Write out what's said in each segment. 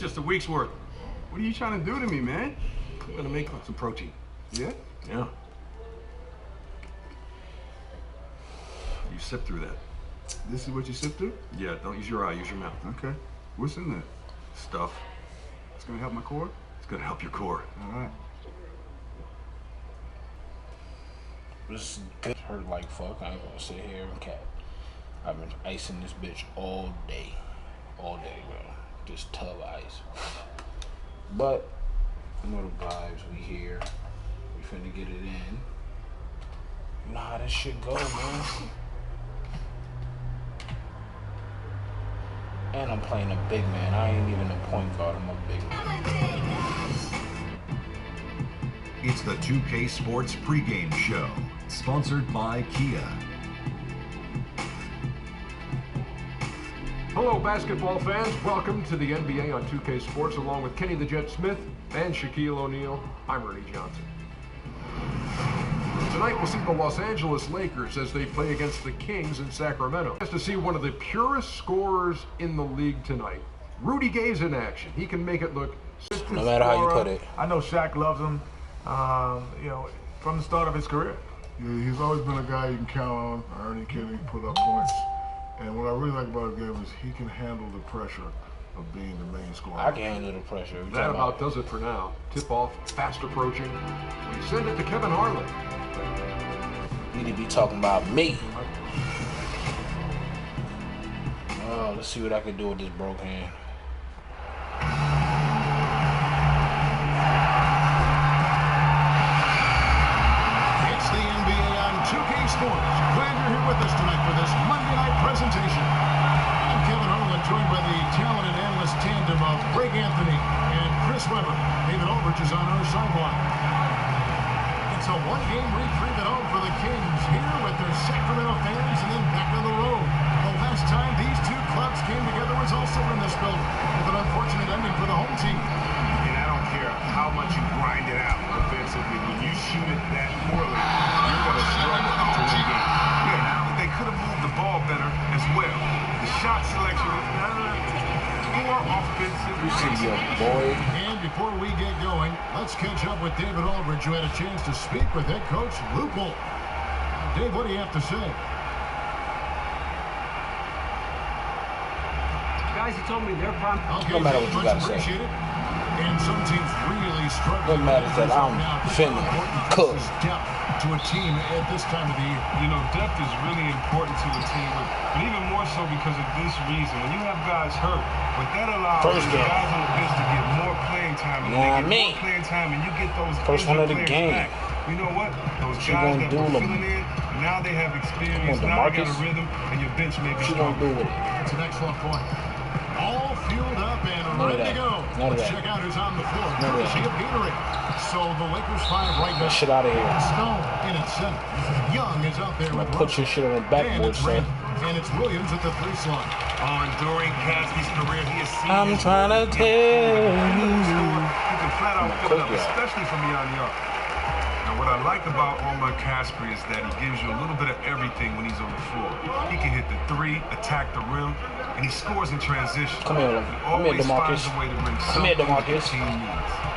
Just a week's worth. What are you trying to do to me, man? I'm gonna make some protein. Yeah? Yeah. You sip through that. This is what you sip through? Yeah, don't use your eye, use your mouth. Okay. What's in there? Stuff. It's gonna help my core? It's gonna help your core. All right. This hurt like fuck. I ain't gonna sit here and cap. I've been icing this bitch all day. All day, bro. Just tub of ice. But, you know the vibes, we here. We finna get it in. You know how this shit go, man. And I'm playing a big man. I ain't even a point guard, I'm a big man. It's the 2K Sports pregame show, sponsored by Kia. Hello, basketball fans. Welcome to the NBA on 2K Sports, along with Kenny the Jet Smith and Shaquille O'Neal. I'm Ernie Johnson. Tonight, we'll see the Los Angeles Lakers as they play against the Kings in Sacramento. Just to see one of the purest scorers in the league tonight. Rudy Gay's in action. He can make it look... No matter how you put it. I know Shaq loves him, from the start of his career. Yeah, he's always been a guy you can count on. Ernie can put up points. And what I really like about his game is he can handle the pressure of being the main scorer. I can handle the pressure. That about does it for now. Tip off, fast approaching. We send it to Kevin Harlan. Need to be talking about me. Oh, let's see what I can do with this broke hand. It's the NBA on 2K Sports. Glad you're here with us tonight for this Monday night presentation. I'm Kevin Harlan, joined by the talented analyst tandem of Greg Anthony and Chris Webber. David Aldridge is on our sideline. It's a one-game reprieve at home for the Kings, here with their Sacramento fans and then back on the road. The last time these two clubs came together was also in this building, with an unfortunate ending for the home team. And I don't care how much you grind it out offensively, when you shoot it that poorly, you're going to struggle to win the game. Yeah, now they could have moved the ball better as well. The shot selection was more offensive. You see your boy. And before we get going, let's catch up with David Aldridge, who had a chance to speak with head coach Lupul. Dave, what do you have to say? Guys, he told me they're prime. Okay, no matter what you gotta say. And some teams really struggle. What matters that I'm finna cook. To a team at this time of the year. You know, depth is really important to a team, but even more so because of this reason. When you have guys hurt, what that allows is guys on the bench to get more playing time, and they get more playing time, and you get those first one of the game. Back. You know what? Those guys that were filling in, now they have experience, now they got a rhythm, and your bench may be stronger. That's an excellent point. All fueled up and ready to go. Let's check out who's on the floor. Courtesy of Gatorade. So the Lakers 5 right now. Get shit out of here. Stone in at center. Young is out there with put your shit on the backboard, son. And it's Williams at the 3 slot. During Caskey's career, he has seen I'm trying to tell you. He can flat out fill it up, especially from beyond the arc. Now, what I like about Omar Casper is that he gives you a little bit of everything when he's on the floor. He can hit the 3, attack the rim, and he scores in transition. Come here, DeMarcus. Come here, DeMarcus.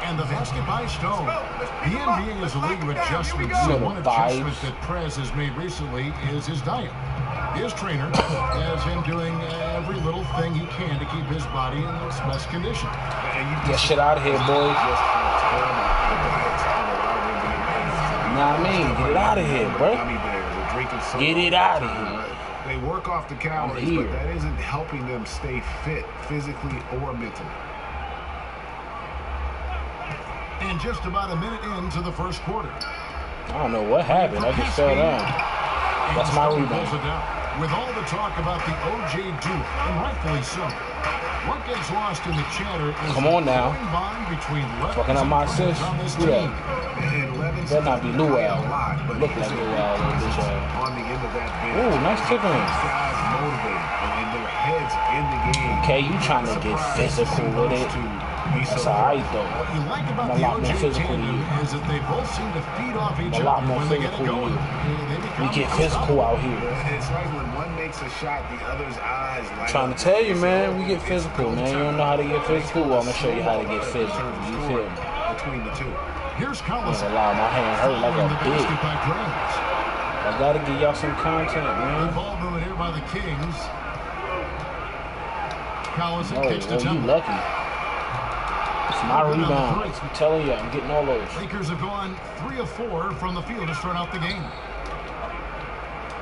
And the basket by Stone. The NBA is a league of adjustments. So one adjustment that Prez has made recently is his diet. His trainer has him doing every little thing he can to keep his body in its best condition. Get shit out of here, boys. You know what I mean? Get it out of here, bro. Get it out of here. They work off the calories, but that isn't helping them stay fit physically or mentally. And just about a minute into the first quarter. I don't know what happened. I just fell down. That's my rebound. With all the talk about the OJ duel, and rightfully so, what gets lost in the chatter is come on now. Between fucking up my assist. Who that? Better not be Luau. Look like Luau. On the end of that bench. Ooh, nice tickling. Guys motivated and they're heads in the game. Okay, you trying to get physical with it. That's alright though. What you like I'm about a the lot more OJ physical than tandem you. is that they both seem to feed off each I'm a lot other more when they get it physical going. than you. We get physical out here. It's like when one makes a shot, the other's eyes light I'm trying to up. tell you, man, we get physical, man. You don't know how to get physical? Well, I'm gonna show you how to get physical. You feel me? Between the two. Here's I'm Collison. gonna allow my hand hurt like a bitch. By Graves. I gotta give y'all some content, Good man. ball movement here by the Kings. Collison Oh, kicks to well, you Temple. lucky. It's my rebound. I'm telling you, I'm getting all those. Lakers have gone 3 of 4 from the field to start out the game.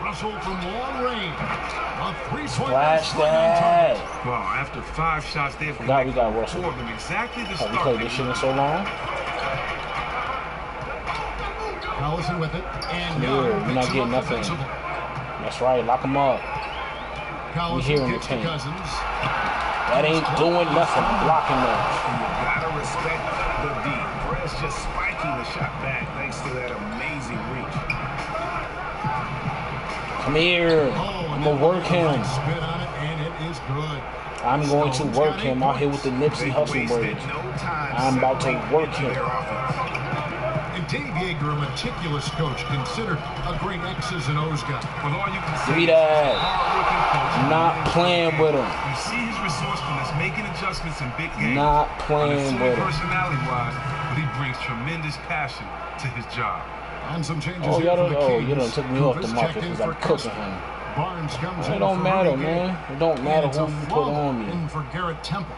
Russell from long range. A 3-point Flash that. Wow, after 5 shots, they've Forgot we got Russell. 4 of them exactly the Have we start. played this shit in so long? Collison with it. And Yeah, Young we're picks not him getting up nothing. defensively. That's right, lock him up. Collison here in the kicks to paint. Cousins. That ain't doing nothing. I'm blocking that. You gotta respect the D. Perez just spiking the shot back thanks to that amazing reach. Come here. I'm gonna work him. Spin on it, and it is good. I'm going to work him out here with the Nipsey Hussle braids. I'm about to work him. And Dave Yeager, a meticulous coach, considered a great X's and O's guy. With all you can Give me say, that. hard-working coach. Not playing with him. You see his resourcefulness, making adjustments in big games. Not playing with him. Personality-wise, but he brings tremendous passion to his job. And some changes Oh, here y'all for don't. the Oh, Kings. you done took me off the Kuvas market checked in because I'm for cooking Kessler. him. Barnes comes It in don't for matter, Rudy Gay. man. It don't And matter it's who a you put flop on me. in for Garrett Temple.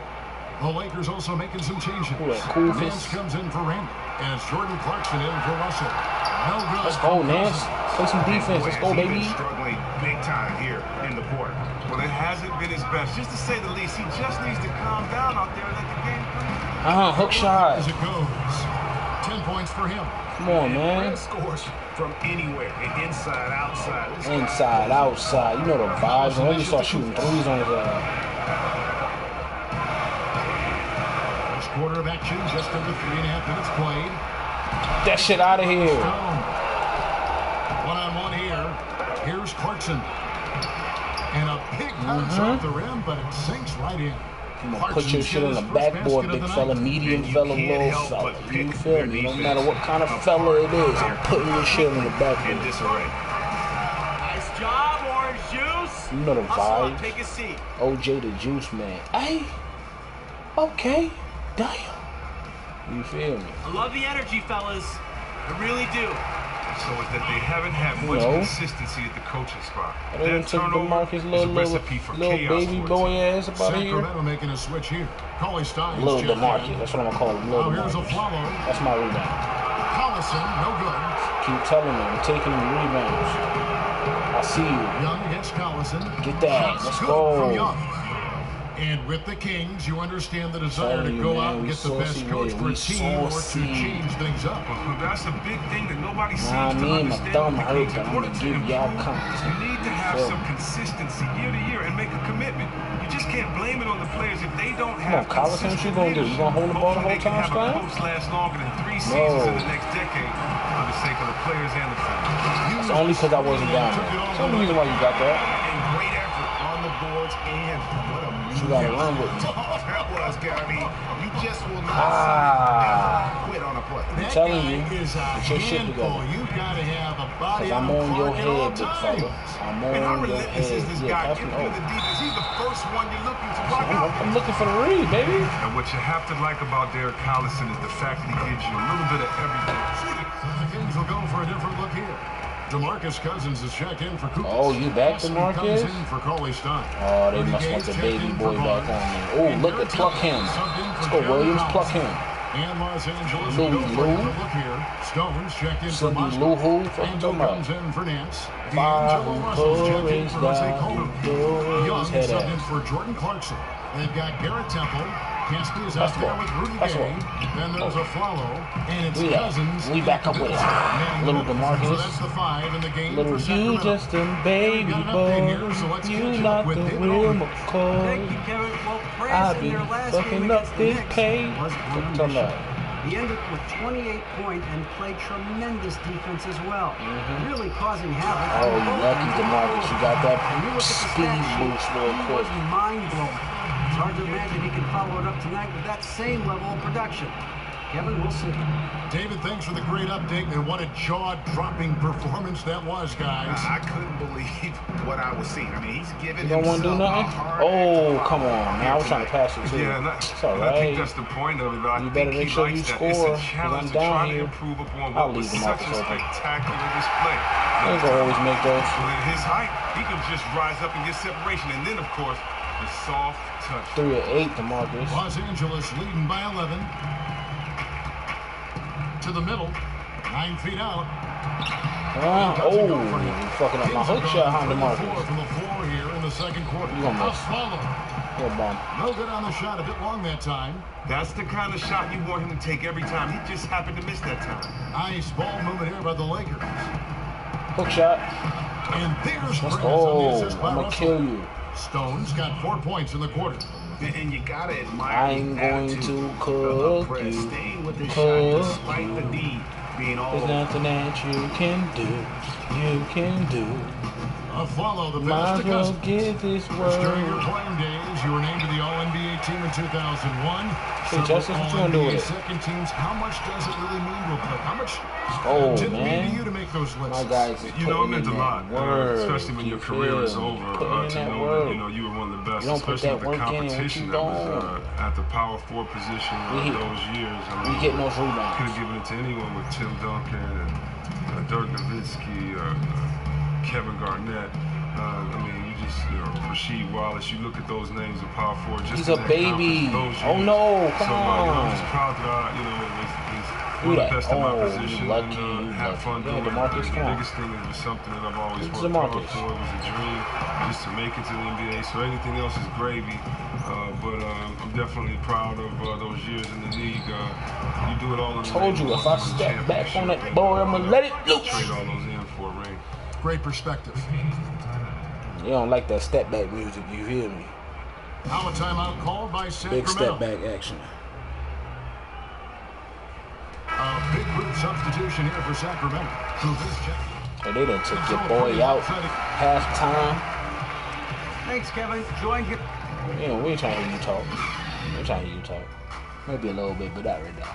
The Lakers also making some changes. Who that, cool Nance fist? comes in for Randy. And it's Jordan Clarkson in for Russell. No good. Let's go, Nance. Play some defense. Let's go, Boy, has he baby. been struggling big time here in the quarter. Well, it hasn't been his best, just to say the least. He just needs to calm down out there and let the game breathe. Hook shot. As it goes. 10 points for him. Come on, man. Perez scores from anywhere, and inside, outside. This guy Inside, outside. You know the vibes. I already start shooting threes on his ass. First quarter of action, just under 3.5 minutes played. That shit out of here. One-on-one here. Here's Clarkson. And a big bounce off the rim, but it sinks right in. I'm gonna put your shit on the backboard, big fella, medium fella, little fella. You feel me? No matter what kind of fella it is, I'm putting your shit on the in backboard. disarray. Nice job, Orange Juice. You know the Hustle up, vibes. take a seat. OJ the Juice Man. Hey, okay, damn. You feel me? I love the energy, fellas. I really do. So it's that they haven't had much No. consistency at the coaching spot. I didn't took the Marcus is a little recipe for chaos baby for a boy team. ass about here. Sacramento making a switch here. Cauley Stein. Little DeMarcus, that's what I'm gonna call him. Now Little here's a DeMarcus. follow. That's my rebound. Collison, no good. Keep telling me, I'm taking the rebounds. I see you. Young against Collison. Get that. Shots Let's good go. from Young. And with the Kings, you understand the desire to Telling you, go man, out and we get the best saucy coach with it. for We a team or to saucy. change things up. Well, that's a big thing that nobody seems Nah, to me and my understand. thumb with the hurt, Kings. but In I'm order gonna to give y'all improve, content. you need to have Feel some me? consistency year to year and make a commitment. You just can't blame it on the players if they don't Come on, have Collison, what you consistent gonna do? You gonna hold the ball the whole Hopefully they time, can have a Slam? post last longer than 3 seasons in the next decade for the sake of the players and the fans. It's only because I wasn't down there. That's the only reason why you got that. And great effort on the boards and what a You gotta run with me. that was, Gary. You just will not quit on a play. I'm telling you, Is a get your shit handful. together. You gotta have a body Cause I'm on your park at all head, big fella. times. I'm Man, how on your relentless is head. this Yeah, guy pass me giving you over. the defense? He's the first one you're looking to rock out. I'm looking for the read, baby. And what you have to like about Derek Collison is the fact that he gives you a little bit of everything. The Kings will go for a different look here. DeMarcus Cousins is checked in for Cooper. Oh, you back, Comes DeMarcus? in for Cauley Stein. Oh, they Rudy must want Gay's the checked baby in boy for back Barnes. on there. Oh, And look at Garrett pluck Temple him. subbed in Let's for go, Jared Williams. Collison. Pluck him. And Los Angeles Louis will go for a Lou. different look here. Stones checked in for Cindy Moscow. Lou who? Fuck you Angel talking about? comes in for Nance. Five D'Angelo Russell's checked in for Jose doors Calder. down, Young head subbed in ass. for Jordan Clarkson. They've got Garrett Temple. Caspi is That's out there ball. with Rudy That's Gay. ball. Then there's a follow. And it's We out. Cousins. We back up with it. Man, Little So DeMarcus. that's the 5 in the game Little for you Sacramento. just a baby Got an update here, boy. so let's You catch up not with the David real Aldridge. McCoy. Thank you, Kevin. Well, Perez I've in been their last fucking game up against the this Knicks page. was What you talking about? He ended with 28 points and played tremendous defense as well, really causing havoc. Oh, you lucky, DeMarcus. You got that And you look at the speed stat sheet, boost real he quick. was mind-blowing. It's hard to imagine he can follow it up tonight with that same level of production. Kevin, we'll see. David, thanks for the great update, and what a jaw-dropping performance that was, guys. I couldn't believe what I was seeing. I mean, he's giving You don't want to do nothing? Oh, come on, man. I was trying to pass it to you. Yeah, It's all I think right. that's the point of it. I You think better make he sure likes you that. score, It's a 'cause challenge I'm to down try to here. improve upon I'll what was leave such a DeMarcus open. spectacular display. They gonna always make those. With his height, he can just rise up and get separation. And then, of course, the soft touch. 3 of 8, DeMarcus. Los Angeles leading by 11. To the middle, 9 feet out. Fucking up my hook shot, huh, DeMarcus? From the floor here in the second quarter. You gonna A miss. follow. Good bomb. No good on the shot, a bit long that time. That's the kind of shot you want him to take every time. He just happened to miss that time. Nice ball movement here by the Lakers. Hook shot. And there's Let's Briggs on the go. assist by I'm gonna Russell. kill you. Stone's got 4 points in the quarter. And you gotta admire I'm his going attitude to of cook press, you. staying with his Cook shot despite you. the D being all There's over. nothing that you can do. You can do. A follow the Might pass as to well Cousins. get this During your word. playing days, you were named to the All-NBA team in 2001. Hey, Justice, what you gonna do with it? Second teams, how much does it really mean to a player? How much Oh, did it mean man. to you to make those lists? My guys is You know, it putting meant a in lot, that word. especially when your You career is feel me? over. Putting in To that know word. that you were one of the best, You don't put especially that with the work in, what competition you that was don't. at the power forward position We those years. I We getting those rebounds. could have given it to anyone with Tim Duncan and Dirk Nowitzki, Kevin Garnett. I mean, you just, Rasheed Wallace. You look at those names of power forward. Just He's in a that baby. conference, those Oh, years. no, come so, on. I'm just proud that I, was Do one of that. the best in my Oh, position you lucky, and you have lucky. fun Yeah, doing it. DeMarcus, The come on. biggest thing was something that I've always It's worked hard DeMarcus. for. It was a dream just to make it to the NBA. So anything else is gravy. But I'm definitely proud of those years in the league. You do it all in the Told you, if I step back on that boy, I'm gonna let it loose. Trade all those in for a ring. Great perspective. You don't like that step back music, you hear me? Now a timeout called by Big Sacramento. step back action. A big group substitution here for Sacramento. Hey, they done took your boy out halftime. Thanks, Kevin. Join you. We ain't trying to hear you talk. We ain't trying to hear you talk. Maybe a little bit, but not right now.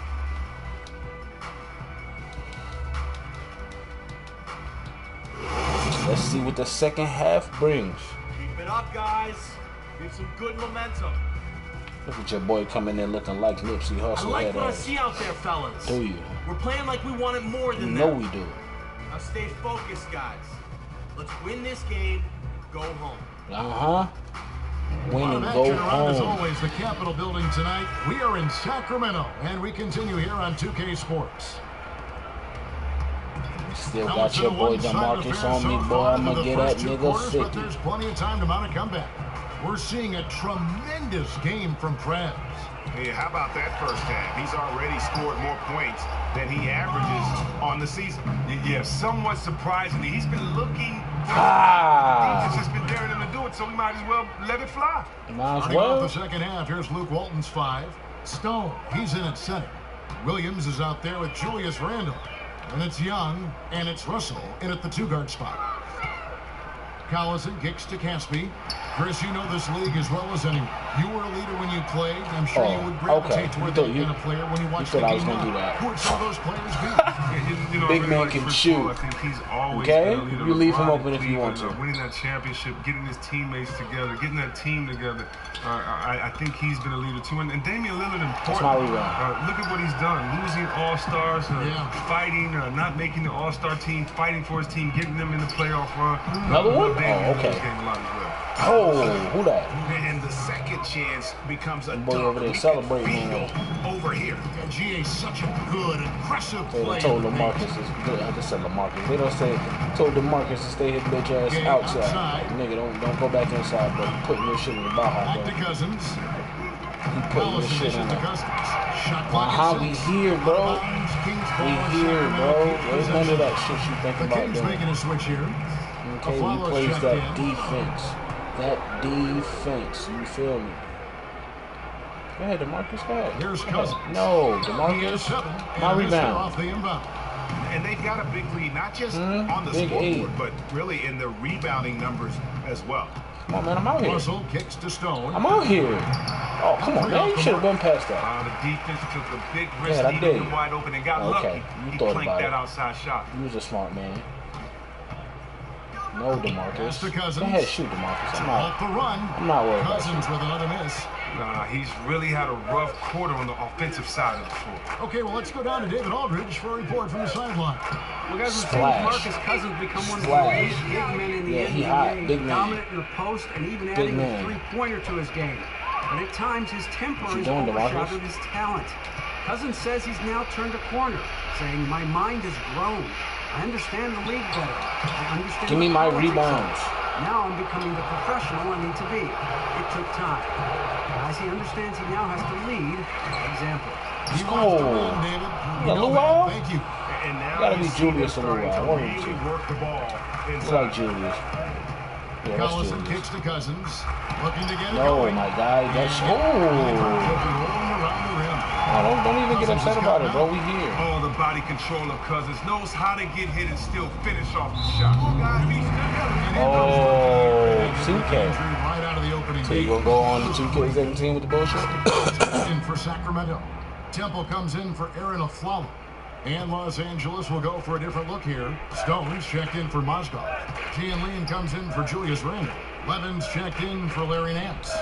Let's see what the second half brings. Keep it up, guys. Get some good momentum. Look at your boy coming in looking like Nipsey I Hussle. like head what I ass. see out there, fellas. Do you? We're playing like we want it more You than know that. we do. Now stay focused, guys. Let's win this game. Go home. Uh-huh. Win and Back go and around, as home. always, the Capitol building tonight. We are in Sacramento, and we continue here on 2K Sports. Still Now got it's your in a boy one-sided DeMarcus affair on me, so boy. far I'm through gonna the get that first two nigga quarters, but 50. there's plenty of time to mount a comeback. We're seeing a tremendous game from Krebs. Hey, how about that first half? He's already scored more points than he averages on the season. Yeah, somewhat surprisingly, he's been looking for Ah. defense has been daring him to do it, so we might as well let it fly. Might as Starting off well. the second half, here's Luke Walton's 5. Stone, he's in at center. Williams is out there with Julius Randle. And it's Young, and it's Russell in at the 2-guard spot. Collison kicks to Caspi. Chris, you know this league as well as anyone. You were a leader when you played. I'm sure you would gravitate toward that kind of player when you watch the thought I game was gonna live. do that. Who would some of those players be? Big man like can Chris shoot. Paul, I think he's always Okay? been a leader. You leave him LeBron open if you want Cleveland, to. winning that championship, getting his teammates together, getting that team together. I think he's been a leader too. And Damian Lillard in That's my Portland. rebound. Look at what he's done. Losing all-stars, Yeah. fighting, not making the all-star team, fighting for his team, getting them in the playoff run. Another one? Damian Oh, okay. Lillard's game a lot as well. Oh, who that? And the second chance becomes a Boy dunk. over there We celebrating, can feel over here. And GA, such a good, aggressive They play. done told DeMarcus is good. I just said DeMarcus. They don't say told DeMarcus to stay his bitch ass Okay, outside. outside. Nigga, don't go back inside, bro. You putting your shit in the Baja, Back bro. to Cousins. You putting your Collison shit dishes in to there. Cousins. Shot clock How at we 6. here, bro? Kings We ball, here, Sacramento bro. keeps There's none possession. of that shit you think The about Kings doing. making a switch here. Okay, he Follows plays checked that in. defense. That defense. You feel me? Go ahead, DeMarcus. Go ahead. Here's Go ahead. Cousins. No, He is DeMarcus. 7. My And a missed rebound. off the inbound. And they've got a big lead, not just on the Big scoreboard, 8. but really in the rebounding numbers as well. Come on, man. I'm out here. Russell kicks to Stone. I'm out here. Oh, come on, man. You should have been past that. The defense took a big risk, Yeah, I leaving did. him wide open, and got Okay, lucky. you He thought clanked about that it. outside shot. You was a smart man. No, DeMarcus. Pass to Cousins. Go ahead, shoot, DeMarcus. I'm Off out. the run. I'm not worried about Cousins with another miss. He's really had a rough quarter on the offensive side of the floor. Okay, well, let's go down to David Aldridge for a report from the sideline. Well, guys, we've seen Splash. Marcus Cousins become one of the Splash. elite big men in the Yeah, NBA. he hot. Big man. Dominant in the post and even Big adding a man. three-pointer to his game. But at times, his temper What's he has doing, DeMarcus? overshadowed his talent. Cousins says he's now turned a corner, saying, "My mind has grown. I understand the league better. I understand Give me the my politics of rebounds. it. Now I'm becoming the professional I need to be. It took time. Guys, he understands he now has to lead by example." He Let's wants to go. run, David. Yeah, We know Luau? that. Thank you. And now Gotta be you see Julius them or starting Luau. to One of the really two. work the ball It's inside. like Julius. Yeah, that's Collison Julius. kicks to Cousins. Looking to get it No, going. my guy. That's Rolling oh. around the rim. Don't even get upset about it, bro. We here. Oh, the body control of Cousins. Knows how to get hit and still finish off the shot. Oh, 2K. Right out of the opening. So you gonna go on the 2K17 with the bullshit? In for Sacramento. Temple comes in for Aaron Aflalo. And Los Angeles will go for a different look here. Stones checked in for Mozgov. Tian Lean comes in for Julius Randle. Levins checked in for Larry Nance.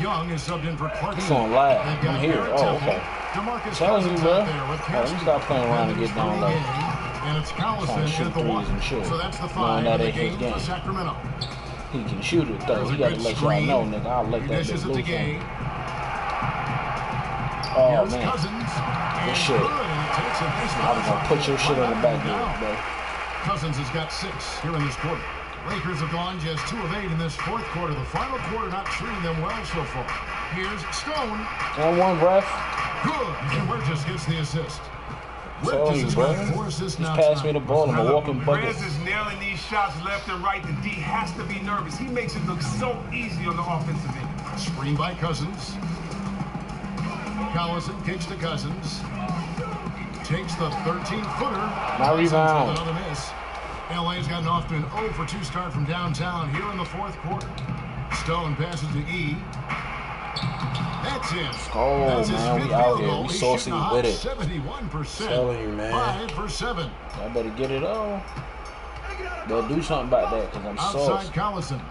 Young is subbed in for Clarkson. He's on live. They've got I'm here. Garrett Oh, Temple. okay. DeMarcus Telling you, Cousins bro. out there with Hey, let me stop playing around and get down low. And it's Trying Collison to shoot at the threes one. and shit. So that's the Knowing 5 that in the ain't his game game. for Sacramento. He can shoot it though. There's He a gotta good let screen. y'all know, nigga. I'll let He that dishes bitch it to loose on Gay. him. Oh Here's man. Cousins. Good And shit. good, and it takes a nice I was gonna put your shit on the backboard, bro. Cousins has got 6 here in this quarter. Lakers have gone just 2 of 8 in this fourth quarter. The final quarter not treating them well so far. Here's Stone. And one breath. Good. And Wirtz gets the assist. Telling you, has bro. got 4 assists Just now pass me the tonight. ball. I'm a walking bucket. Perez is nailing these shots left and right. The D has to be nervous. He makes it look so easy on the offensive end. Screen by Cousins. Collison kicks to Cousins. Takes the 13-footer. My rebound. Another miss. LA's gotten off to an 0 for 2 start from downtown here in the fourth quarter. Stone passes to E. That's it. Oh, That's his man, we fifth out field here. goal. We He's saucy shooting a hot with it. 71%. Telling you, man. 5 for 7. I better get it all. Better do something about that, because I'm Outside saucy. Collison.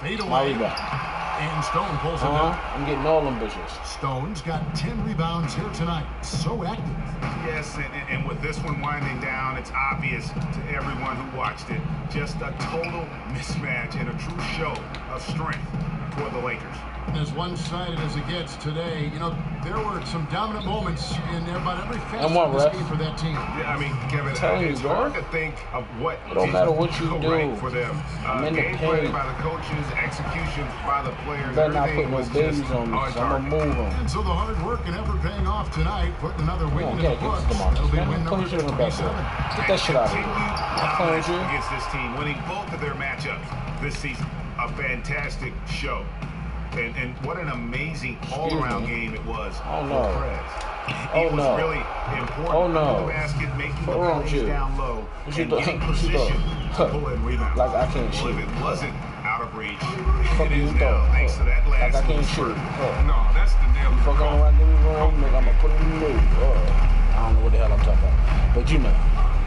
Fade My away. rebound. And Stone pulls it down. I'm getting all them bitches. Stone's got 10 rebounds here tonight. So active. Yes, and with this one winding down, it's obvious to everyone who watched it. Just a total mismatch and a true show of strength for the Lakers. As one-sided as it gets today, you know, there were some dominant moments in about every facet And what, of this ref? game for that team. Yeah, I mean, Kevin, telling it's you, bro. hard to think of what It don't matter what you go do. right for them. I'm in the Gameplay paint. by the coaches, execution by the players. You better not everything put no was babies just on me, on so I'm target. going to move them. And so the hard work and effort paying off tonight, putting another win Come on, in get the it, books. get it, That'll be man. win Put number your shit on the back 27. there. Get that shit out of here. Continued I'm playing with dominance you. against this team, winning both of their matchups this season. A fantastic show. And what an amazing all-around game it was Oh, for no. Perez. He Oh, was no. really important Oh, under no. the basket, making What's the wrong with plays you? down low What you and doing? getting What you position doing? to pull in rebounds. Like I can't Well, shoot. if it wasn't out of reach, Fuck it you is now, thought. thanks to that Like last I can't spurt. shoot. Oh. No, that's the nail of the Fuck on call. right, give me room, nigga. I'm going to put it in the mood. I don't know what the hell I'm talking about. But you know.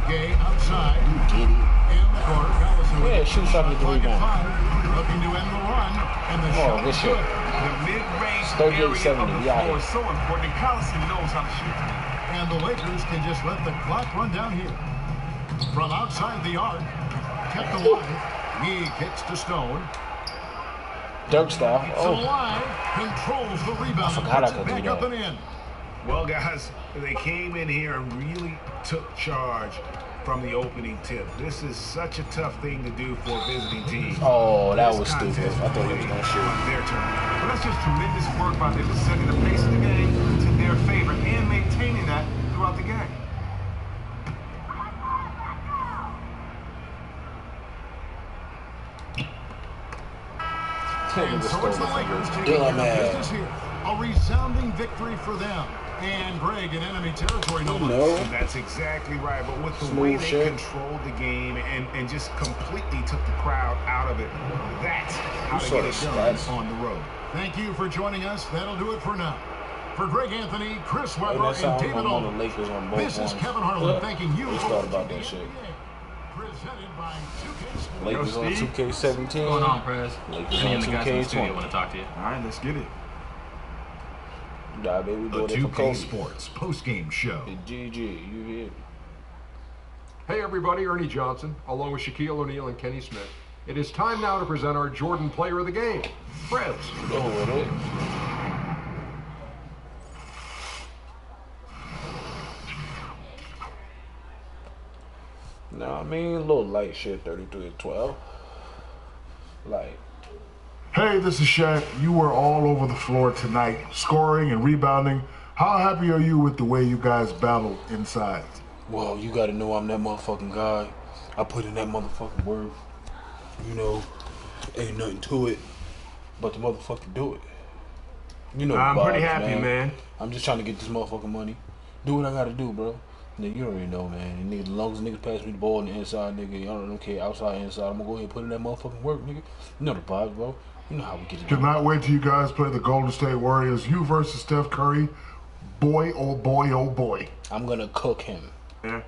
Gay outside. You get it. In the corner. Collison with Yeah, it. shoot something to Shot clock at rebound. 5. Looking to end the run. And the Oh, shot good is shit. good. The mid-range 38-70, area of the we out floor here. is so important. Collison knows how to shoot. And the Lakers can just let the clock run down here. From outside the arc. Kept alive. He kicks to Stone. Dirk style. Keeps it Oh. alive. Controls the rebound. forgot I Puts it could do back that. up and in. Well, guys, they came in here and really took charge from the opening tip. This is such a tough thing to do for a visiting team. Oh, that This was stupid. contest I thought he was played going to shoot. on their turn. But that's just tremendous work by them, setting the pace of the game to their favor and maintaining that throughout the game. And so it's the Lakers taking care of business here. A resounding victory for them. And Greg in enemy territory, no less. That's exactly right. But with the way they controlled the game and just completely took the crowd out of it, that's how they get it done on the road. Thank you for joining us. That'll do it for now. For Greg Anthony, Chris Webber, and David Olin, this is Kevin Harlan thanking you for thought about that shit. Presented by 2K Sports. Lakers on 2K17. What's going on, Prez? Lakers Any on of the guys in the studio 2K20. want to talk to you. All right, let's get it. Nah, baby, The 2K Sports post-game show. GG, you here? Hey everybody, Ernie Johnson, along with Shaquille O'Neal and Kenny Smith. It is time now to present our Jordan Player of the Game, Prez. Go with it. No, I mean, a little light shit, 33-12. Like, Hey, this is Shaq. You were all over the floor tonight, scoring and rebounding. How happy are you with the way you guys battled inside? well, you gotta know I'm that motherfucking guy. I put in that motherfucking work. You know, ain't nothing to it but to motherfucking do it. You know, I'm pretty vibes, happy, man. I'm just trying to get this motherfucking money. Do what I gotta do, bro. Nigga, you already know, man. And nigga, as long as niggas pass me the ball on the inside, nigga, I don't care, outside, inside, I'm gonna go ahead and put in that motherfucking work, nigga. You know the vibes, bro. You know how we get it done. Cannot wait till you guys play the Golden State Warriors. You versus Steph Curry. Boy, oh boy, oh boy. I'm gonna cook him. Yeah.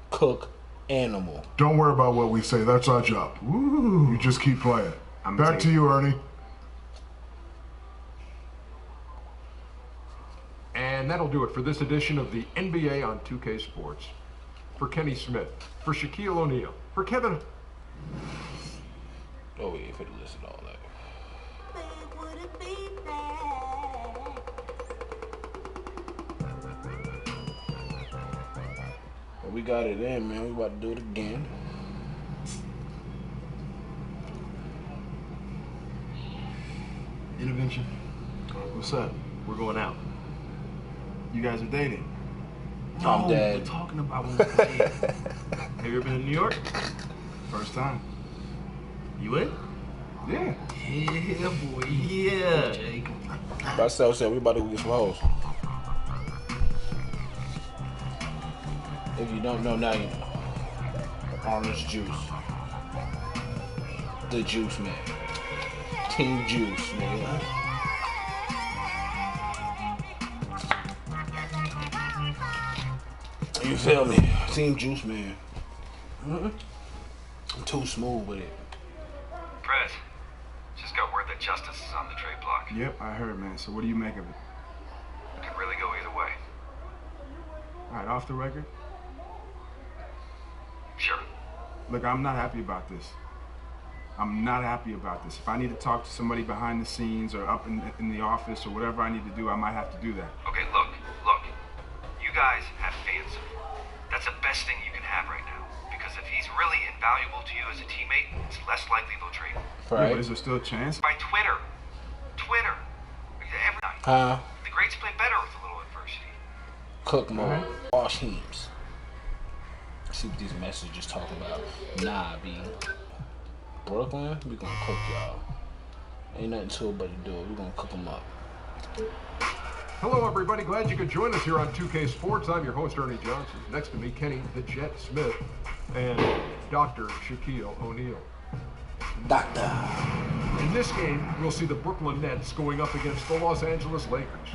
Cook animal. Don't worry about what we say. That's our job. Woo. You just keep playing. Back to you, Ernie. And that'll do it for this edition of the NBA on 2K Sports. For Kenny Smith, for Shaquille O'Neal, for Kevin. Oh, yeah, for the list and all that. Well, we got it in, man. We about to do it again. Intervention. What's up? We're going out. You guys are dating? I'm dead. We're talking about when we dating. Have you ever been to New York? First time. You in? Yeah. Yeah, boy. Yeah. Myself said we about to get some hoes. If you don't know, now you know. Orange juice. The juice man. Team Juice, nigga. You feel me? Team Juice man. I'm too smooth with it. Prez, just got word that Justice is on the trade block. Yep, I heard, man. So what do you make of it? Could really go either way. All right, off the record. Sure. Look, I'm not happy about this. I'm not happy about this. If I need to talk to somebody behind the scenes or up in the office or whatever I need to do, I might have to do that. Okay, look. You guys have fans. That's the best thing you can have right now. Because if he's really invaluable to you as a teammate, it's less likely they'll trade him. Right. Yeah, but is there still a chance? By Twitter. Every night. The greats play better with a little adversity. Cook mode. Wash teams. See what these messages talk about. Nah, B. Brooklyn, we gonna cook y'all. Ain't nothing to it but to do it. We gonna cook them up. Hello, everybody. Glad you could join us here on 2K Sports. I'm your host, Ernie Johnson. Next to me, Kenny the Jet Smith and Dr. Shaquille O'Neal. Doctor. In this game, we'll see the Brooklyn Nets going up against the Los Angeles Lakers.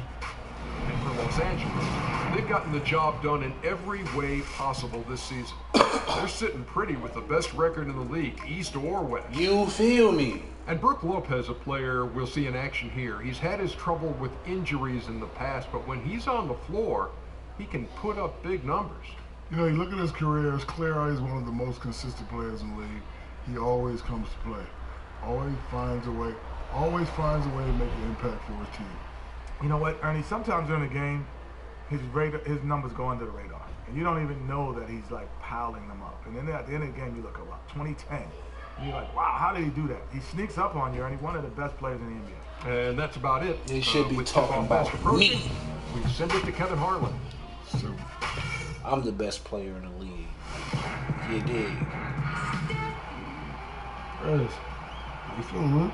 And for Los Angeles, they've gotten the job done in every way possible this season. They're sitting pretty with the best record in the league, East or West. You feel me? And Brook Lopez, a player we'll see in action here. He's had his trouble with injuries in the past, but when he's on the floor, he can put up big numbers. You know, you look at his career, it's clear he's one of the most consistent players in the league. He always comes to play. Always finds a way to make an impact for his team. You know what, Ernie? Sometimes during the game, his numbers go under the radar, and you don't even know that he's like piling them up. And then at the end of the game, you look around 2010, and you're like, wow, how did he do that? He sneaks up on you, and he's one of the best players in the NBA. And that's about it. They should be talking about me. We send it to Kevin Harlan. So, I'm the best player in the league. You dig? Prez, You feeling good?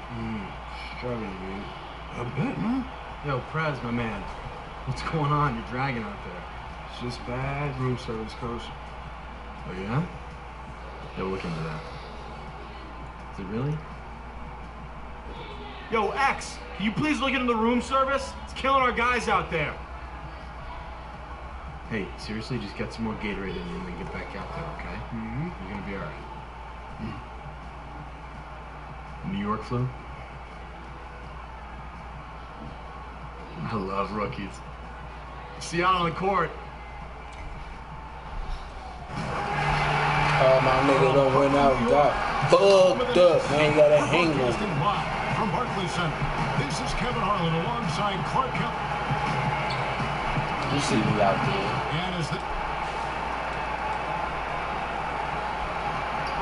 Struggling, man. I bet, man. Yo, Prez, my man. What's going on? You're dragging out there. It's just bad room service, coach. Oh, yeah? Yo, look into that. Is it really? Yo, X, can you please look into the room service? It's killing our guys out there. Hey, seriously, just get some more Gatorade in you and then get back out there, okay? Mm-hmm. You're gonna be all right. New York flu? I love rookies. See you out on the court. Oh, my nigga don't went out and got fucked up. Man, he got a hangover. From Barclays Center, this is Kevin Harlan alongside Clark Kent. You see me out there. And is the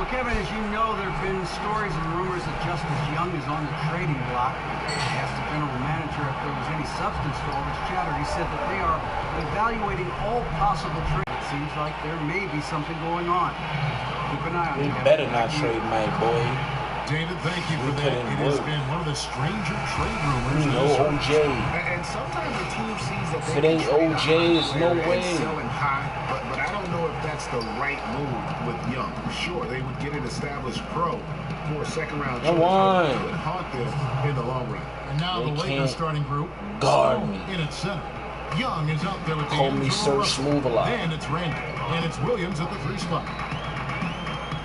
Well, Kevin, as you know, there have been stories and rumors that Justice Young is on the trading block. I asked the general manager if there was any substance to all this chatter. He said that they are evaluating all possible trades. It seems like there may be something going on. Keep an eye on it. You better not trade my boy. David, thank you for that. It has been one of the stranger trade rumors. No OJ. And sometimes the team sees that If it ain't OJ, it's no way. Selling high, but I don't know if that's the right move with Young. Sure, they would get an established pro for a second-round choice. Come on. It would haunt them in the long run. And now They the Lakers starting group. guard me. In its center. Young is out there with the Call me Sir Smooth-a-Lot. Then it's Randall. And it's Williams at the 3 spot.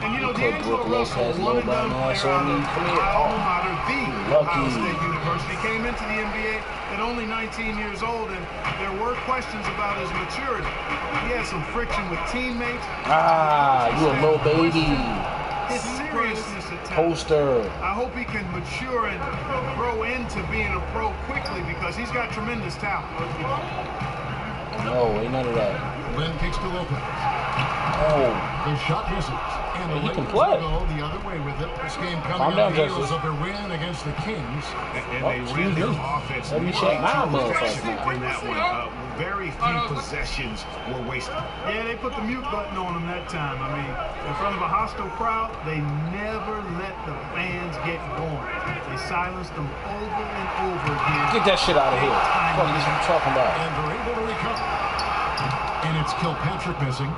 And you know, Put D'Angelo Brooke Russell, Lopez one low of by them nice player on me. Come here. alma mater, the Ohio Lucky. State University, came into the NBA at only 19 years old, and there were questions about his maturity. He had some friction with teammates. Ah, you a little baby. His seriousness at times. Poster. I hope he can mature and grow into being a pro quickly because he's got tremendous talent. No, ain't none of that. Lynn kicks to Lopez. Oh. His shot misses. And the He can Lakers play. go the other way with it. This game Calm coming down, on the heels Justice. of their win against the Kings. And Oh, they excuse ran their me. offense Let me check my motherfucker. in that one. Very few possessions were wasted. Yeah, they put the mute button on him that time. I mean, in front of a hostile crowd, they never let the fans get going. They silenced them over and over again. Get that shit out of here. What are you talking about? And they're able to recover. And it's Kilpatrick missing.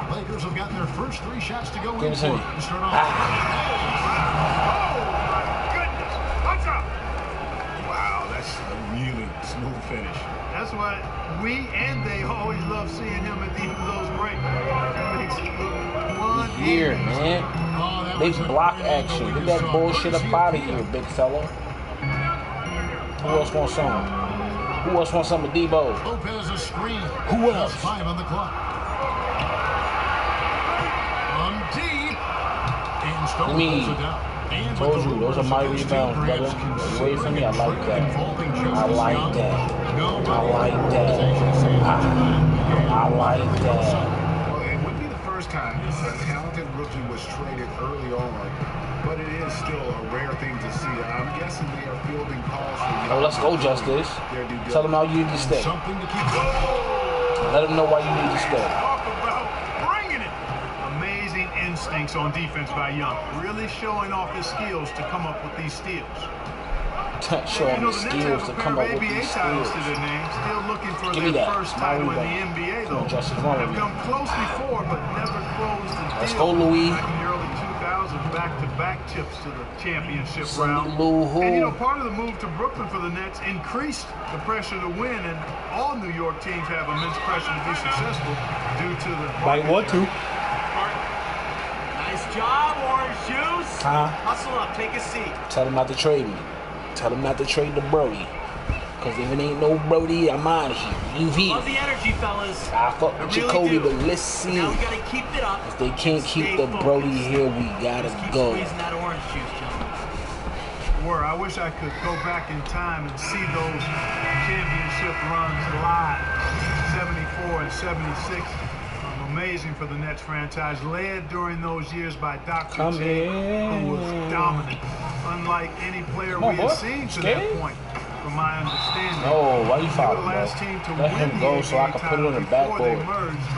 Lakers have gotten their first 3 shots to go in Give it to me. to start off. Oh, my goodness. Watch out. Wow, that's a really smooth finish. That's why we and they always love seeing him at the end of those breaks. That makes it look one Here, man. Oh, that Big was a block great angle action. we Get just that saw. bullshit up Courtesy out of of here, big fella. Who else wants some? Who else wants some of Debo? Lopez a screen. Who else? 5 on the clock. On deep. And Stone Me. pulls it down. And Told with the you, those are rumors my of those rebounds, team brother. grabs Get away from me. I like that. involving I Justice like Young. that. No, I like that. I like that. Well, it would be the first time a talented rookie was traded early on, but it is still a rare thing to see. I'm guessing they are fielding calls for Oh, let's go, Justice. Tell them how you need to stay. Something to keep. Let them know why you need to stay. Talk about bringing it. Amazing instincts on defense by Young. Really showing off his skills to come up with these steals. Showing the the Nets skills have to a pair come of up with ABA these titles skills. to their name. Still looking for Give me their that. first My title in the rebound. NBA, Come though. on, Justice, run with Have me. come close before, but never closed the Let's deal. go, Louis. Back in the early 2000s, back-to-back trips to the championship Cindy round. Lou Who. And, you know, part of the move to Brooklyn for the Nets increased the pressure to win, and all New York teams have immense pressure to be successful due to the... Might want to. Nice job, Orange Juice. Huh? Hustle up, take a seat. Tell them not to trade me. Tell them not to trade the Brody. Because if it ain't no Brody, I'm out of here. You Love here. the energy, fellas. I fuck with really Jacoby, do. but let's see. Now we gotta keep it up. If they can't keep Stay the focused. Brody here, we gotta Let's keep go. squeezing that orange juice, gentlemen. I wish I could go back in time and see those championship runs live. 74 and 76. Amazing for the Nets franchise. Led during those years by Dr. Come J, in. who was dominant. Unlike any player Come on, we had boy. seen to Scared? that point, from my understanding. No, why you They were foul, the bro? last team to Let win him the go so I NBA can put it on the title before they backboard. merged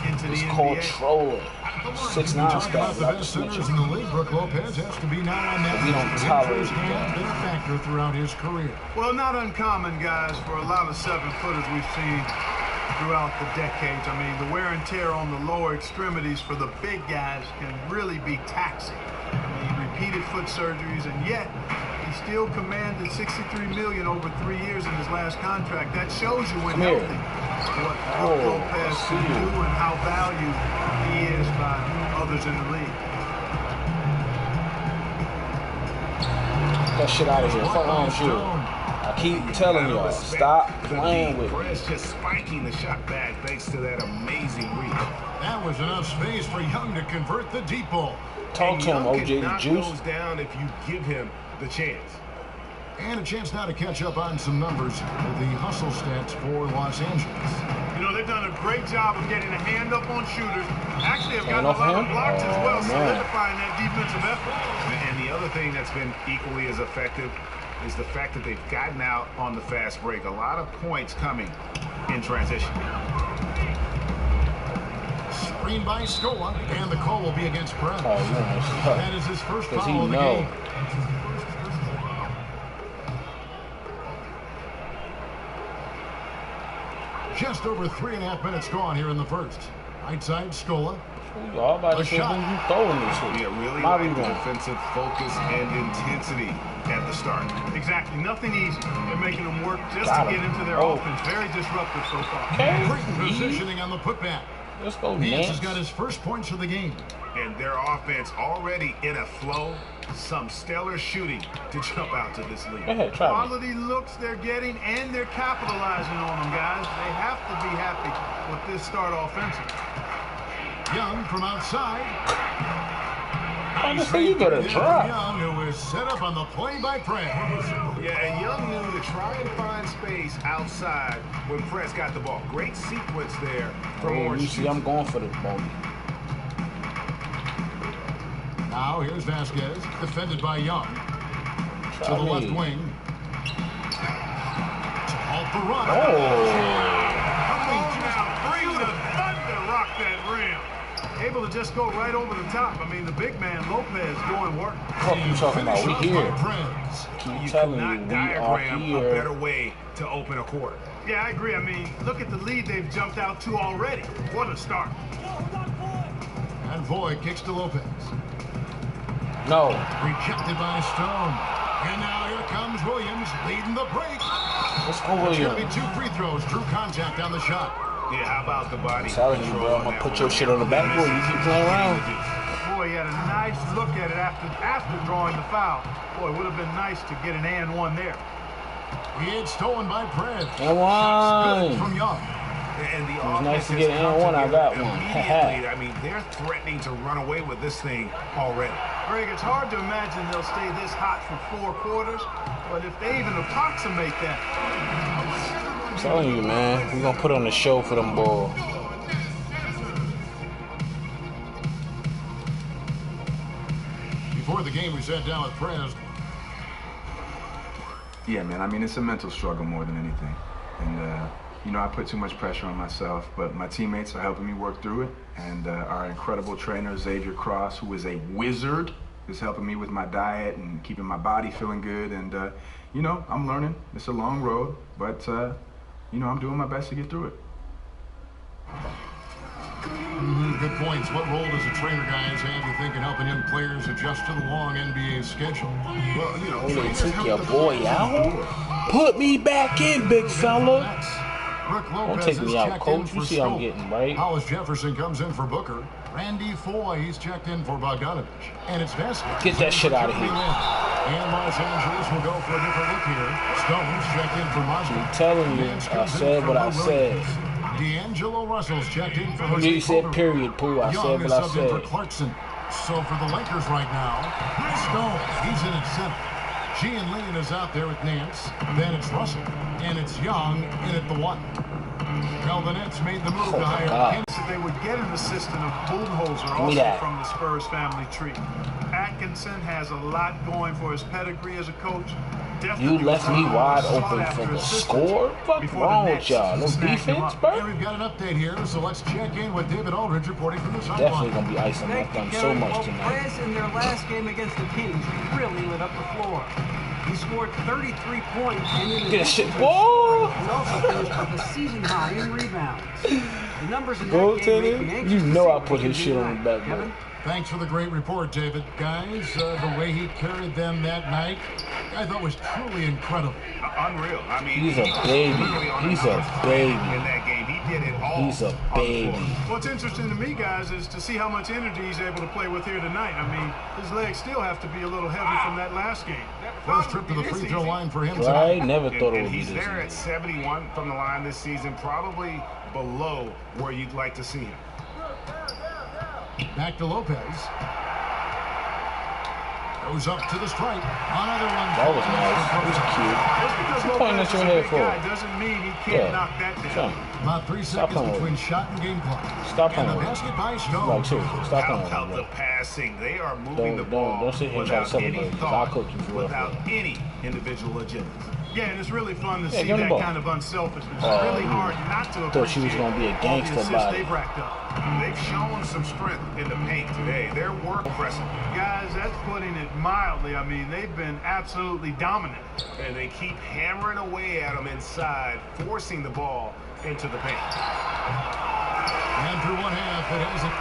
into It's the called NBA. trolling. 6'9" Talk stat. about the best centers in the league. Brook Lopez has to be now on that. We don't tolerate Injuries have been a factor throughout his career. Well, not uncommon, guys, for a lot of 7-footers we've seen throughout the decades. I mean, the wear and tear on the lower extremities for the big guys can really be taxing. I mean, repeated foot surgeries, and yet he still commanded $63 million over 3 years in his last contract. That shows you when healthy what Lopez can do and how valued he is by others in the league. Get that shit out of here. Fuck on you. I keep telling y'all, stop playing with me. Press just spiking the shot back thanks to that amazing reach. That was enough space for Young to convert the deep ball. Talk to him, OJ the Juice. Goes down if you give him the chance. And a chance now to catch up on some numbers with the hustle stats for Los Angeles. You know, they've done a great job of getting a hand up on shooters. Actually, have gotten a lot of blocks as well, solidifying that defensive effort. And the other thing that's been equally as effective is the fact that they've gotten out on the fast break. A lot of points coming in transition. Screen by Scola, and the call will be against Brown. That is his first foul of the game. Just over 3.5 minutes gone here in the first. Right side, Scola. Y'all about to say who you throwing this to? Yeah, really like the defensive focus and intensity at the start. Exactly. Nothing easy. They're making them work just to get into their offense. Very disruptive so far. Great positioning on the putback. Let's go, Nance has got his first points of the game. And their offense already in a flow. Some stellar shooting to jump out to this league. Quality looks they're getting, and they're capitalizing on them, guys. They have to be happy with this start offensively. Young from outside. Honestly, you better drop. Young, who is set up on the play-by-play. Yeah, and Young knew to try and find space outside when Press got the ball. Great sequence there from Orange. You see, I'm going for the ball. Now here's Vasquez, defended by Young. To the left wing. Off the run. Bring the thunder, rock that rim. Able to just go right over the top. I mean, the big man, Lopez, doing work. What you talking about? We here. Keep telling you, we are here. A better way to open a quarter. Yeah, I agree. I mean, look at the lead they've jumped out to already. What a start. And Voigt kicks to Lopez. No. Rejected by Stone. And now here comes Williams leading the break. Let's go, Williams. It's going to be 2 free throws. Drew contact on the shot. Yeah, how about the body? I'm telling you, bro, I'm going to put your shit on the backboard. You keep playing around. Boy, he had a nice look at it after drawing the foul. Boy, it would have been nice to get an and one there. It's stolen by Pred. And one. From Young. And the it was nice to get and one. I got one. I mean, they're threatening to run away with this thing already. Greg, it's hard to imagine they'll stay this hot for 4 quarters, but if they even approximate that. I'm telling you, man, we're going to put on the show for them boys. Before the game, we sat down with Prez. Yeah, man, I mean, it's a mental struggle more than anything. And, you know, I put too much pressure on myself, but my teammates are helping me work through it. And our incredible trainer, Xavier Cross, who is a wizard, is helping me with my diet and keeping my body feeling good. And, you know, I'm learning. It's a long road, but, you know, I'm doing my best to get through it. Good points. What role does a trainer, guys, have, you think, in helping young players adjust to the long NBA schedule? Well, you know, they took your boy out? Put me back in, big fella. Don't take me out, coach. You see I'm getting, right? Hollis Jefferson comes in for Booker. Randy Foy, he's checked in for Bogdanovich. And it's Vasquez. Get that shit out of here. And Los Angeles will go for a different look here. Stone's checked in for Mosley. I'm telling you, I said what I said. D'Angelo Russell's checked in for You said period, Pooh. I said what I said. For Clarkson. So for the Lakers right now, Stone, he's in at center. Gian Leon is out there with Nance. Then it's Russell. And it's Young in at the 1. Well, the Nets made the move to hire. They would get an assistant of Budenholzer, also from the Spurs family tree. Atkinson has a lot going for his pedigree as a coach. definitely You left me wide open after for the assistance score? Fuck before the wrong with Nets y'all? No snagged him defense, up. bro? And we've got an update here, so let's check in with David Aldridge reporting from the Definitely sideline. gonna be icing my Thank you, thumb so Kevin. much Well, tonight. Perez in their last game against the Kings really lit up the floor. He scored 33 points and in Get that shit, addition to boy! scoring, he also finished with a season high in rebounds. The numbers in that Bro, game make me Tanner, anxious you to know see I what put he his can shit do on the tonight. back, Kevin? bro. Thanks for the great report, David. Guys, the way he carried them that night, I thought was truly incredible. Unreal. I mean, He's a baby. He's a baby. In that game, he did it all. He's a baby. What's interesting to me, guys, is to see how much energy he's able to play with here tonight. I mean, his legs still have to be a little heavy from that last game. First trip to the free throw line for him Right? tonight. Never thought it And would be he's this there easy. at 71 from the line this season, probably below where you'd like to see him. Back to Lopez. Goes up to the stripe. Another one. That was nice. That was cute. Just because You pointing Lopez at your is a head big for? guy doesn't mean he can't Yeah. knock that down. Son, About 3 Stop seconds playing with between me. shot and game clock. Stop And playing the with me. basket by Like, Stone. seriously, stop How playing about with the me, passing? They are moving the Don't- ball don't sit here and try to without any celebrate, 'cause I'll thought, cook you for real. without any individual agenda. Yeah, and it's really fun to Yeah, see give him the that ball. kind of unselfishness. Oh, It's really yeah. hard not to Thought she was appreciate gonna be a all the gangster assists body. they've racked up. They've shown some strength in the paint today. Their work impressive. Guys, that's putting it mildly. I mean, they've been absolutely dominant. And they keep hammering away at them inside, forcing the ball into the paint. And through one half, it hasn't.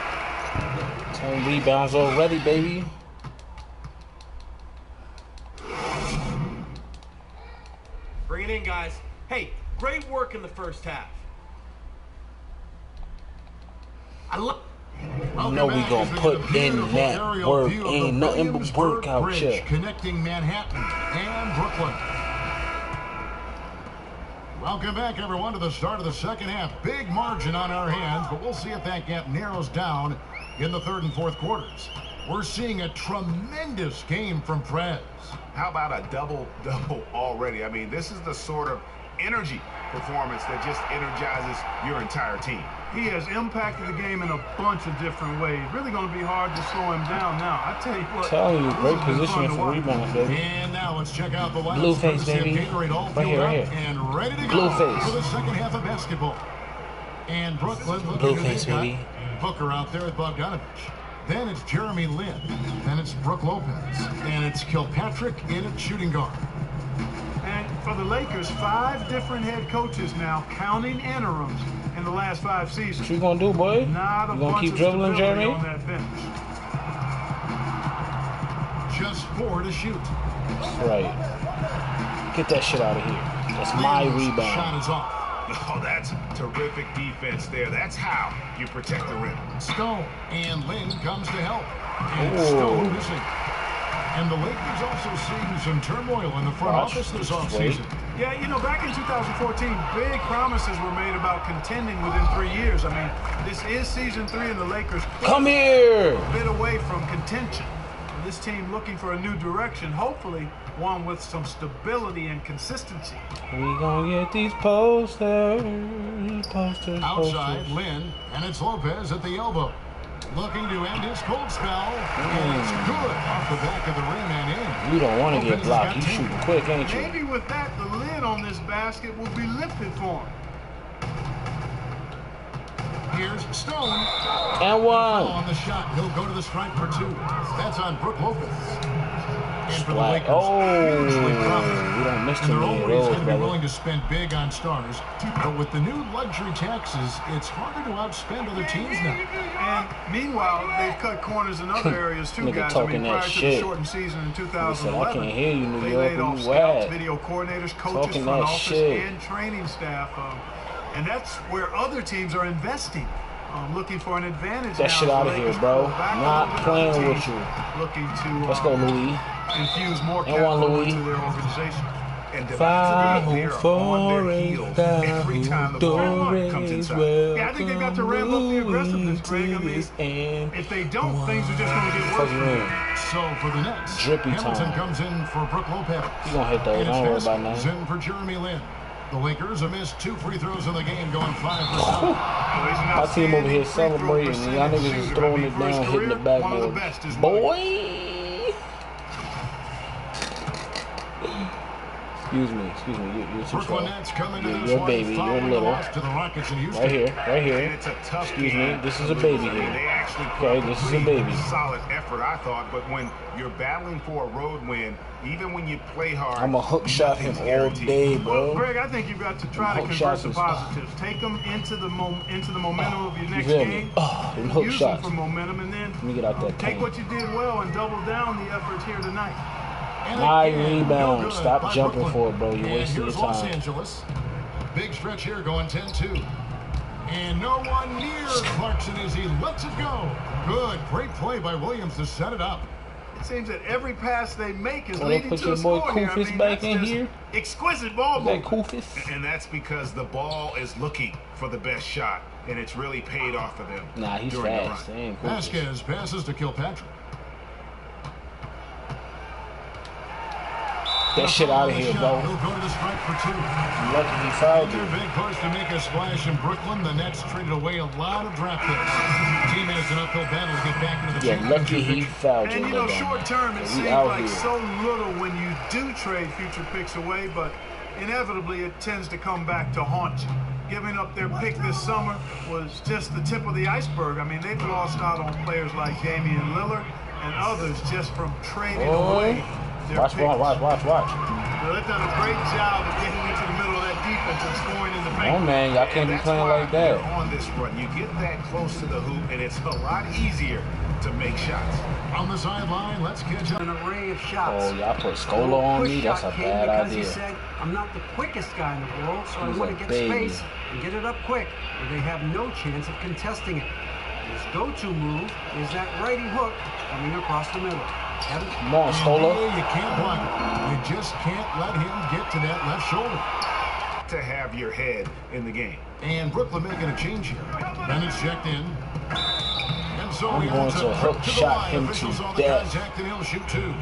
10 rebounds already, baby. Bring it in, guys. Hey, great work in the first half. I love. You know we gonna put in that work. Ain't nothing but work out Bridge here. connecting Manhattan and Brooklyn. Welcome back, everyone, to the start of the second half. Big margin on our hands, but we'll see if that gap narrows down in the third and fourth quarters. We're seeing a tremendous game from Prez. How about a double-double already? I mean, this is the sort of energy performance that just energizes your entire team. He has impacted the game in a bunch of different ways. Really going to be hard to slow him down now. I tell you what. Telling you, this great has been fun positioning to for watch. rebounds, baby. And now let's check out the lineups. Blueface, courtesy of baby. Gatorade, all Right filled here, up right here. and ready to go Blueface. for the second half of basketball. And Brooklyn looking Blueface, to they've baby. got Booker out there with Bogdanovich. Then it's Jeremy Lin. Then it's Brook Lopez. And it's Kilpatrick in at shooting guard. And for the Lakers, 5 different head coaches now, counting interims in the last 5 seasons. What you gonna do, boy? Not a You gonna bunch keep of dribbling, stability Jeremy? on that bench. Just 4 to shoot. That's right. Get that shit out of here. That's my Lin's rebound. Shot is off. Oh, that's terrific defense there. That's how you protect the rim. Stone and Lin comes to help. And Oh. Stone missing. And the Lakers also seeing some turmoil in the front Watch. office this Just offseason. Yeah, you know, back in 2014, big promises were made about contending within 3 years. I mean, this is season 3 and the Lakers Come here. a bit away from contention. And this team looking for a new direction, hopefully one with some stability and consistency. We gonna get these posters. Posters. Outside, Lin, and it's Lopez at the elbow. Looking to end his cold spell. And it's good off the back of the rim and in. You don't want to get Lopez blocked. got You 10. shooting quick, ain't you? Maybe with that, the lid on this basket will be lifted for him. Here's Stone. And one. On the shot. He'll go to the stripe for 2. That's on Brook Lopez. And for the Splat. Lakers, Oh, hugely profitable. we don't miss And too they're many of always those, going to be brother. willing to spend big on stars. But with the new luxury taxes, it's harder to outspend other teams now. And meanwhile, they've cut corners in other areas too, Nigga guys. I talking mean, that prior to the shit. shortened season in He said, 2011, I can't hear you, New they York. laid Where off you scouts, at? video coordinators, coaches, Talking front that office, shit. and training staff. And that's where other teams are investing, looking for an advantage. That now shit as the out of here, Lakers bro. pull back a Not little bit. playing Other with teams you. Looking to Let's go, Louis. infuse more And one, capital Louis. into their organization. And Five defensively, they're on their heels every time the ball comes inside. Yeah, I think they've got to ramp up the aggressiveness, Greg. I mean, if they don't, things are just going to get worse. So for the Nets, Drippy Hamilton time. comes in for Brook Lopez. He gonna hit those. And Don't worry it's about Haskins that. in for Jeremy Lin. The Lakers have missed 2 free throws in the game, going 5 for 7. My team over here celebrating, and y'all niggas is throwing it down, hitting the backboard. Boy! Excuse me. You're too Brooklyn slow. Nets coming to this You're a one baby. You're following the little. loss to the Rockets in Houston. Right here. And it's a tough Excuse me. game This is to a baby lose. I mean, here. they actually put Okay, up this is a pretty baby. solid effort, I thought. But when you're battling for a road win, even when you play hard, I'm a hook shot him nothing's all guaranteed. day, bro. Well, Greg, I think you've got to try to Hook convert shots the is- positives. Take them into the momentum of your You next feel me? game. Them hook Use shots. them for momentum, and then Let me get out that take tank. what you did well and double down the efforts here tonight. And Nine again, rebounds. no good Stop by jumping Brooklyn. for it, bro. You're And wasting your here's Los time. Angeles. Big stretch here going 10-2. And no one near Clarkson as he lets it go. Good. Great play by Williams to set it up. It seems that every pass they make is Well, they leading put to your a boy score here. I Koufis mean, back that's in just here. exquisite ball Is that movement. Koufis? And that's because the ball is looking for the best shot, and it's really paid off for them. Nah, he's during the fast. run. They ain't Koufis. Vasquez passes to Kilpatrick. That shit out of here, bro. He'll go to the strike for two. Lucky he fouled Their you. big push to make a splash in Brooklyn. The Nets traded away a lot of draft picks. Team has an uphill battle to get back into the Yeah, championship lucky he picture. fouled you. And you know, short term, it We seems out like here. so little when you do trade future picks away, but inevitably it tends to come back to haunt you. Giving up their pick this summer was just the tip of the iceberg. I mean, they've lost out on players like Damian Lillard and others just from trading away their Watch. picks. Well, they've done a great job of getting into the middle of that defense and scoring in the paint. Oh man, y'all can't be That's playing why like that. you're on this run. You get that close to the hoop, and it's a lot easier to make shots. On the sideline, let's catch up. An array of shots. Oh, y'all put Scola on me? That's a Push shot came bad because he idea. said, I'm not the quickest guy in the world, so He's I want a to get baby. space and get it up quick, where they have no chance of contesting it. His go-to move is that righty hook coming across the middle. Come on, Scola. You can't block it. You just can't let him get to that left shoulder. To have your head in the game. And Brooklyn making a change here. Bennett's checked in. And so I'm he going has to a hook trip to the shot line. him Officials to on the death. contact, and he'll shoot two.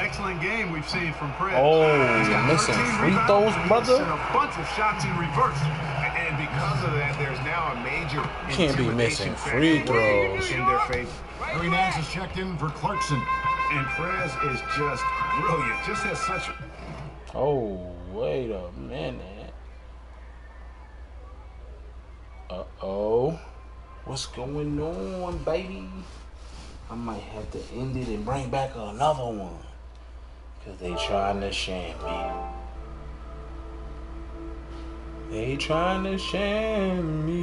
Excellent game we've seen from Prez. Oh, He's got missing 13 free rebounds throws, and brother? a bunch of shots in reverse. And because of that, there's now a major Can't be missing free throws. in their favor. Harry Nance is checked in for Clarkson. And Prez is just brilliant. Just has such. Oh, wait a minute. Uh-oh. What's going on, baby? I might have to end it and bring back another one. Because they trying to sham me. They trying to sham me.